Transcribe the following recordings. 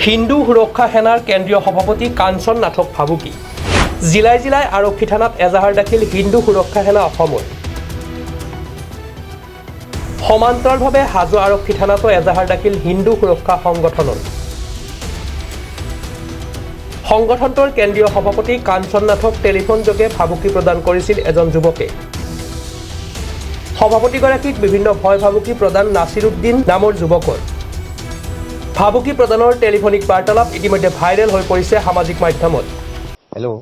হিন্দু সুৰক্ষা সেনাৰ কেন্দ্ৰীয় সভাপতি কাঞ্চন নাথক ভাবুকি জিলাই জিলাই আৰক্ষী থানাত এজাহাৰ দাখিল হিন্দু সুৰক্ষা সেনা অসমৰ সমান্তৰালভাৱে হাজো আৰক্ষী থানাতো এজাহাৰ দাখিল হিন্দু সুৰক্ষা সংগঠনৰ সংগঠনটোৰ কেন্দ্ৰীয় সভাপতি কাঞ্চন নাথক টেলিফোনযোগে ভাবুকি প্ৰদান কৰিছিল এজন যুৱকে সভাপতিগৰাকীক বিভিন্ন ভয় ভাবুকি প্ৰদান নাছিৰুদ্দিন নামৰ যুৱকৰ ভাবুকি প্ৰদানৰ টেলিফোনিক বাৰ্তালাপ ইতিমধ্যে ভাইৰেল হৈ পৰিছে সামাজিক মাধ্যমত हेलो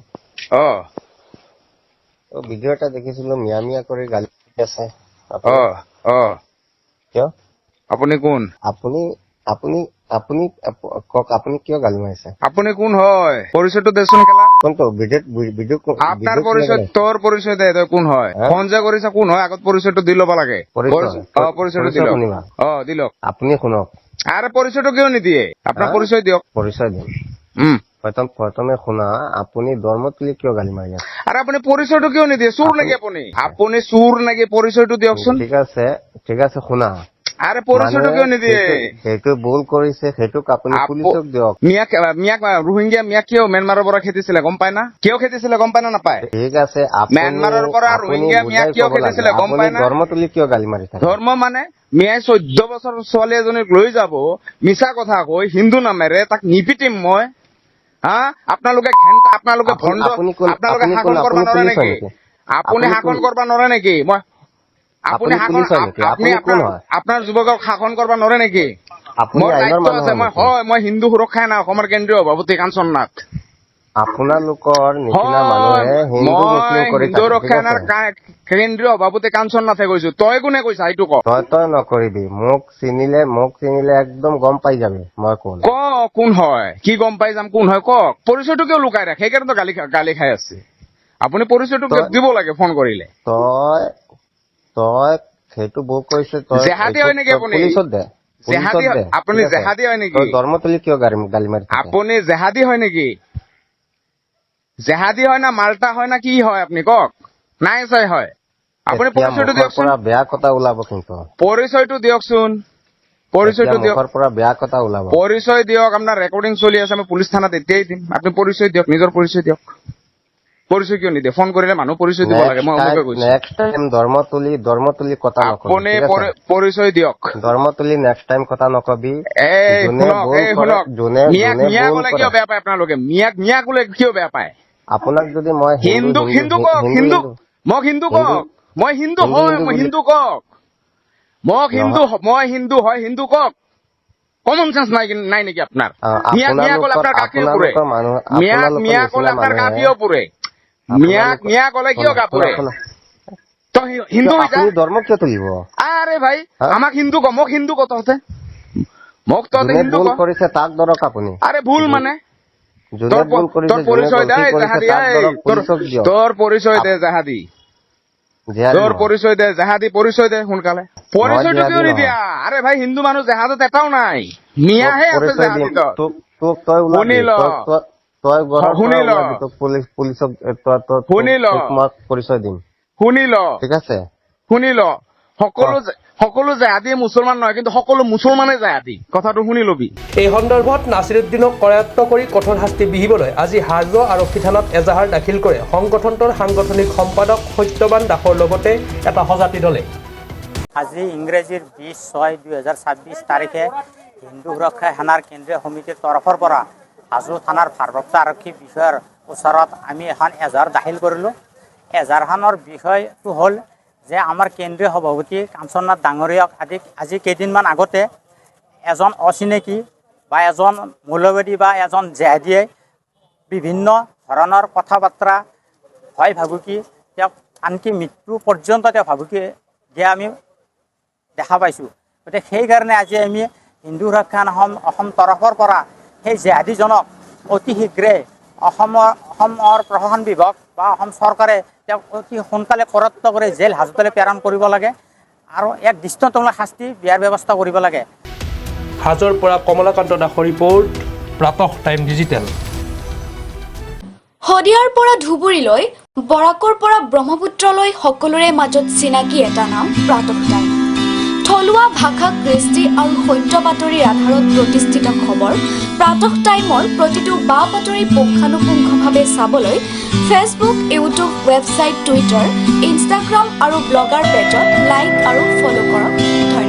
ভিডিওটা দেখিছিলো মিয়া মিয়া করে গালি আছে কিয় আপুনি কোন আপুনি আপুনি আপুনি কক আপুনি কিয় গালি মাৰিছে আপুনি কোন হয় পৰিচয়টো দেচোন কেলা কোনটো ভিডিও আপনাৰ পৰিচয় তোৰ পৰিচয় দে তই কোন হয় ফোন যে কৰিছা কোন হয় আগত পৰিচয়টো দি ল'ব লাগে পৰিচয়টো দিল দিল আপুনি শুনক আৰে পৰিচয়টো কিয় নিদিয়ে আপনাৰ পৰিচয় দিয়ক পৰিচয় দিম প্ৰথমে শুনা আপুনি ধৰ্মতুলি কিয় গালি মাৰি আছে আৰে আপুনি পৰিচয়টো কিয় নিদিয়ে চুৰ নেকি আপুনি চুৰ নেকি পৰিচয়টো দিয়কচোন ঠিক আছে শুনা আৰে পৰিচয়টো কিয় নিদিয়ে সেইটো ভুল কৰিছে সেইটোক আপুনি পুলিচক দিয়ক মিয়াক ৰোহিংগিয়া মিয়াক কিয় ম্যানমাৰৰ পৰা খেদিছিলে গম পায় না কিয় খেদিছিলে গম পায় না নাপায় ঠিক আছে ম্যানমাৰৰ পৰা ৰোহিংগিয়া মিয়াক কিয় খেদিছিলে গম পায় না ধৰ্মতুলি কিয় গালি মাৰি থাকে ধৰ্ম মানে মিয়াই 14 বছৰ ছোৱালী এজনীক লৈ যাব মিছা কথা কৈ হিন্দু নামেৰে তাক নিপিটিম মই আপোনালোকে ঘেন্টা আপোনালোকে ভণ্ড আপোনালোকে শাসন কৰিব নোৱাৰে নেকি আপুনি শাসন কৰিব নোৱাৰে নেকি মই আপুনি আপোনাৰ যুৱকক শাসন কৰিব নোৱাৰে নেকি মোৰ দায়িত্ব আছে মই হিন্দু সুৰক্ষা সেনা অসমৰ কেন্দ্ৰীয় সভাপতি কাঞ্চন নাথ আপোনালোকৰ নিচিনা মানুহে হিন্দু মুছলিম কৰি হিন্দু সুৰক্ষা সেনাৰ কেন্দ্ৰীয় সভাপতি কাঞ্চন নাথে কৈছো তই কোনে কৈছা এইটো ক তই নকৰিবি মোক চিনিলে একদম গম পাই যাবি মই কোন কোন হয় কি গম পাই যাম কোন হয় কওক পৰিচয়টো কিয় লুকাই ৰাখে সেইকাৰণে গালি খাই আছে আপুনি পৰিচয়টো দিব লাগে ফোন কৰিলে তই সেইটো ভুল কৰিছে তই জেহাদী হয় নেকি আপুনি আপুনি জেহাদী হয় নেকি ধৰ্মতুলি কিয় গালি মাৰি আপুনি জেহাদী হয় নেকি জেহাদী হয় না মাল্টা হয় না কি হয় আপুনি কওক নাই চাই হয় আপুনি পৰিচয়টো দিয়কচোন বেয়া কথা ওলাব কিন্তু পৰিচয়টো দিয়কচোন পৰিচয়টো দিয়ক পৰা বেয়া কথা ওলাব পৰিচয় দিয়ক আপোনাৰ ৰেকৰ্ডিং চলি আছে আমি পুলিচ থানাত এতিয়াই দিম আপুনি পৰিচয় দিয়ক নিজৰ পৰিচয় দিয়ক পৰিচয় কিয় নিদিয়ে ফোন কৰিলে মানুহ পৰিচয় দিব লাগে মই কৈছো নেক্সট টাইম ধৰ্মতুলি কথা নকবি আপুনি পৰিচয় দিয়ক ধৰ্মতুলি নেক্সট টাইম কথা নকবি শুনক মিয়া ক'লে কিয় বেয়া পায় আপোনালোকে মিয়া ক'লে কিয় বেয়া পায় আপোনাক যদি মই হিন্দু কওক মোক হিন্দু কওক মই হিন্দু হয় মই হিন্দু কওক মোক মই হিন্দু হয় হিন্দু কওক কমন চেন্স নাই নেকি আপোনাৰ মিয়া ক'লে আপোনাৰ গাখীৰ পুৰে মিয়া ক'লে আপোনাৰ গাখীৰ পুৰে মিয়া ক'লে কিয় কাপুৰে তই হিন্দু ধৰ্ম কিয় তুলিব আৰে ভাই আমাক হিন্দু ক মোক হিন্দু ক তহঁতে মোক তহঁতে হিন্দু কৰিছে তাক ধৰক আপুনি আৰে ভুল মানে তোৰ পৰিচয় দে জাহাদী তোৰ পৰিচয় দে জাহাদী তোৰ পৰিচয় দে জাহাদী পৰিচয় দে সোনকালে পৰিচয়টো কিয় নিদিয়া আৰে ভাই হিন্দু মানুহ জাহাজত এটাও নাই মিয়াহে আছে জাহাদীত শুনি ল পৰিচয় দিম শুনি ল ঠিক আছে শুনি ল সকলো জাহাদী মুছলমান নহয় কিন্তু সকলো মুছলমানে জাহাদী কথাটো শুনি লবি এই সন্দৰ্ভত নাছিৰুদ্দিনক কৰায়ত্ব কৰি কঠোৰ শাস্তি বিহিবলৈ আজি হাজো আৰক্ষী থানাত এজাহাৰ দাখিল কৰে সংগঠনটোৰ সাংগঠনিক সম্পাদক সত্যবান দাসৰ লগতে এটা সজাতি দলে আজি ইংৰাজীৰ 20/6/2026 তাৰিখে হিন্দু সুৰক্ষা সেনাৰ কেন্দ্ৰীয় সমিতিৰ তৰফৰ পৰা হাজো থানাৰ ভাৰপ্ৰাপ্ত আৰক্ষী বিষয়াৰ ওচৰত আমি এখন এজাহাৰ দাখিল কৰিলোঁ এজাহাৰখনৰ বিষয়টো হ'ল যে আমাৰ কেন্দ্ৰীয় সভাপতি কাঞ্চন নাথ ডাঙৰীয়াক আজি কেইদিনমান আগতে এজন অচিনাকি বা এজন মৌলবাদী বা এজন জেহাদীয়ে বিভিন্ন ধৰণৰ কথা বাৰ্তা ভয় ভাবুকি তেওঁক আনকি মৃত্যু পৰ্যন্ত তেওঁ ভাবুকি দিয়া আমি দেখা পাইছোঁ গতিকে সেইকাৰণে আজি আমি হিন্দু সুৰক্ষা অসম তৰফৰ পৰা সেই জেহাদীজনক অতি শীঘ্ৰে অসমৰ প্ৰশাসন বিভাগ বা অসম চৰকাৰে তেওঁক অতি সোনকালে কৰায়ত্ব কৰি জেল হাজতলৈ প্ৰেৰণ কৰিব লাগে আৰু এক দৃষ্টান্তমূলক শাস্তি দিয়াৰ ব্যৱস্থা কৰিব লাগে হাজোৰ পৰা কমলাকান্ত দাসৰ ৰিপৰ্ট প্ৰাতঃ টাইম ডিজিটেল শদিয়াৰ পৰা ধুবুৰীলৈ বৰাকৰ পৰা ব্ৰহ্মপুত্ৰলৈ সকলোৰে মাজত চিনাকি এটা নাম প্ৰাতঃ টাইম থলুৱা ভাষা কৃষ্টি আৰু সত্য বাতৰিৰ আধাৰত প্ৰতিষ্ঠিত খবৰ প্ৰাতঃ টাইমৰ প্ৰতিটো বা বাতৰি পুংখানুপুংখভাৱে চাবলৈ Facebook, YouTube, website, Twitter, Instagram আৰু ব্লগাৰ পেজত লাইক আৰু ফ'ল' কৰক। ধন্যবাদ।